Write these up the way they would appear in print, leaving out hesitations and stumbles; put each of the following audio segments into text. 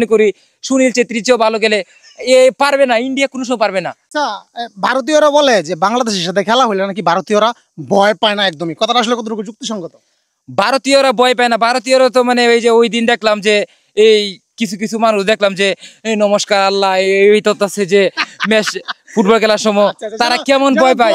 করি সুনীল ছেত্রীর চেয়েও ভালো গেলে এ পারবে না, ইন্ডিয়া কোনো সময় পারবে না। আচ্ছা, ভারতীয়রা বলে যে বাংলাদেশের সাথে খেলা হইলে নাকি ভারতীয়রা ভয় পায় না একদমই। কথাটা আসলে কতটুকু যুক্তিসঙ্গত? ভারতীয়রা ভয় পায় না, ভারতীয়রা তো মানে ওই যে ওই দিন দেখলাম যে এই কিছু কিছু মানুষ দেখলাম যে এই নমস্কার আল্লাহ এই তো আছে যে ম্যাচ ফুটবল খেলার সময় তারা কেমন ভয় পায়,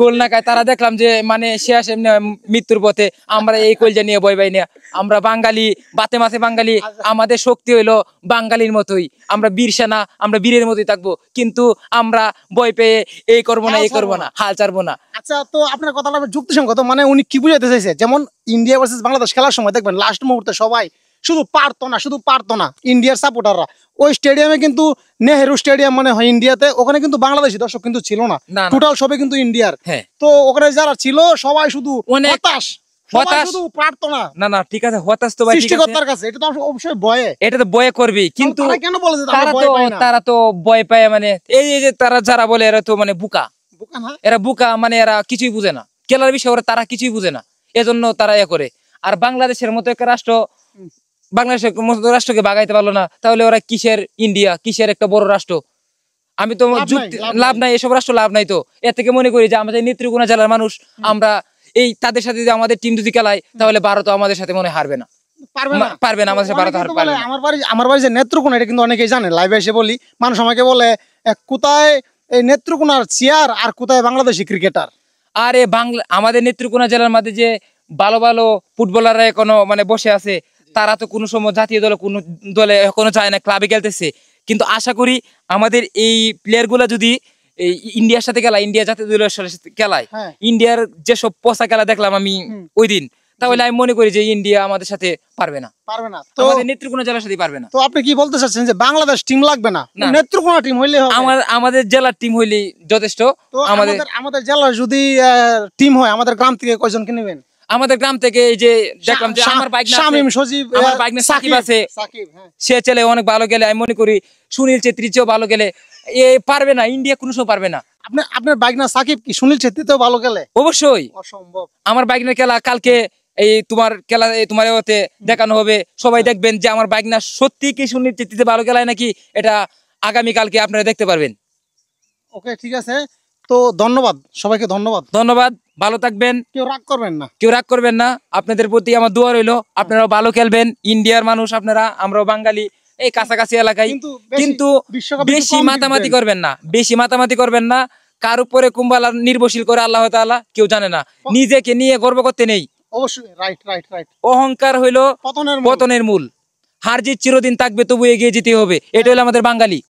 গোল না খায়। তারা দেখলাম যে মানে শেষ এমনি মৃত্যুর পথে। আমরা এই কলজা নিয়ে ভয় পাই না, আমরা বাঙালি, বাতে মাসে বাঙালি, আমাদের শক্তি হইলো বাঙালির মতোই, আমরা বীর সেনা, আমরা বীরের মতোই থাকবো, কিন্তু আমরা ভয় পেয়ে এই করবো না এই করবো না, হাল ছাড়বো না। আচ্ছা, তো আপনার কথাটা যুক্তিসঙ্গত। মানে উনি কি বুঝাতে চাইছে, যেমন ইন্ডিয়া ভার্সেস বাংলাদেশ খেলার সময় দেখবেন লাস্ট মুহূর্তে সবাই শুধু পারতো না ইন্ডিয়ার সাপোর্টাররা ওই স্টেডিয়ামে, কিন্তু নেহেরু স্টেডিয়াম মানে হয় ইন্ডিয়াতে, ওখানে কিন্তু বাংলাদেশি দর্শক কিন্তু ছিল না, টোটাল সবাই কিন্তু ইন্ডিয়ার। তো ওখানে যারা ছিল সবাই শুধু হতাশ, শুধু প্রার্থনা। না না ঠিক আছে, হতাশ তো ভাই সৃষ্টিকর্তার কাছে, এটা তো অবশ্যই ভয়ে, এটা তো ভয় করবি, কিন্তু কেন বলে যে তারা তো ভয় পায়, মানে এই যে তারা যারা বলে এরা তো মানে বুকা, এরা বুকা, মানে এরা কিছুই বুঝে না খেলার বিষয়ে, ওরা তারা কিছুই বুঝে না, এজন্য তারা এ করে। আর বাংলাদেশের মতো একটা রাষ্ট্র, বাংলাদেশের মতো রাষ্ট্রকে বাগাইতে পারলো না, তাহলে ওরা কিসের ইন্ডিয়া, কিসের একটা বড় রাষ্ট্র? আমি তো লাভ নাই, এসব রাষ্ট্র লাভ নাই। তো এর থেকে মনে করি যে আমাদের নেত্রকোনা জেলার মানুষ, আমরা এই তাদের সাথে যদি আমাদের টিম যদি খেলায়, তাহলে ভারত আমাদের সাথে মনে হারবে না, পারবে না আমাদের সাথে ভারত হারবে না। আমার বাড়ি যে নেত্রকোনা, এটা কিন্তু অনেকেই জানে, লাইভে এসে বলি, মানুষ আমাকে বলে কোথায় এই নেত্রকোনার চেয়ার আর কোথায় বাংলাদেশি ক্রিকেটার। আরে বাংলা, আমাদের নেত্রকোনা জেলার মধ্যে যে ভালো ভালো ফুটবলাররা এখনো মানে বসে আছে, তারা তো কোনো সময় জাতীয় দলে কোনো দলে এখনো যায় না, ক্লাবে খেলতেছে। কিন্তু আশা করি আমাদের এই প্লেয়ার গুলা যদি ইন্ডিয়ার সাথে খেলায়, ইন্ডিয়া জাতীয় দলের সাথে খেলায়, ইন্ডিয়ার যেসব পচা খেলা দেখলাম আমি ওই দিন, তাহলে আমি মনে করি যে ইন্ডিয়া আমাদের সাথে পারবে না, আমাদের নেত্রকোনা জেলার সাথে পারবে না। তো আপনি কি বলতে চাচ্ছেন যে বাংলাদেশ টিম লাগবে না, নেত্রকোনা টিম হইলে হবে? আমাদের জেলার টিম হইলেই যথেষ্ট। আমাদের জেলার যদি টিম হয়, আমাদের গ্রাম থেকে কয়জনকে নেবেন? আমাদের গ্রাম থেকে এই যে দেখলাম যে আমার বাইক সাকিব আছে, সে ছেলে অনেক ভালো গেলে, আমি মনে করি সুনীল ছেত্রীর চেয়েও ভালো গেলে এ পারবে না, ইন্ডিয়া কোনো সময় পারবে না। আপনার বাইক না সাকিব কি সুনীল ছেত্রীতেও ভালো গেলে? অবশ্যই অসম্ভব। আমার বাইকের খেলা কালকে এই তোমার খেলা তোমার ওতে দেখানো হবে, সবাই দেখবেন যে আমার বাইক না সত্যি কি সুনীল ছেত্রীতে ভালো খেলায় নাকি, এটা আগামী কালকে আপনারা দেখতে পারবেন। ওকে, ঠিক আছে, তো ধন্যবাদ সবাইকে, ধন্যবাদ, ভালো থাকবেন, কেউ রাগ করবেন না, আপনাদের প্রতি আমার দোয়া রইলো, আপনারাও ভালো খেলবেন, ইন্ডিয়ার মানুষ আপনারা, আমরাও বাঙালি এই কাছাকাছি এলাকায়, কিন্তু বেশি মাতামাতি করবেন না, কার উপরে কুম্বালা নির্ভরশীল করে আল্লাহ তাআলা কেউ জানে না, নিজেকে নিয়ে গর্ব করতে নেই। অবশ্যই, রাইট, অহংকার হইলো পতনের মূল, হার জিত চিরদিন থাকবে, তবু এগিয়ে যেতে হবে, এটা হলো আমাদের বাঙালি।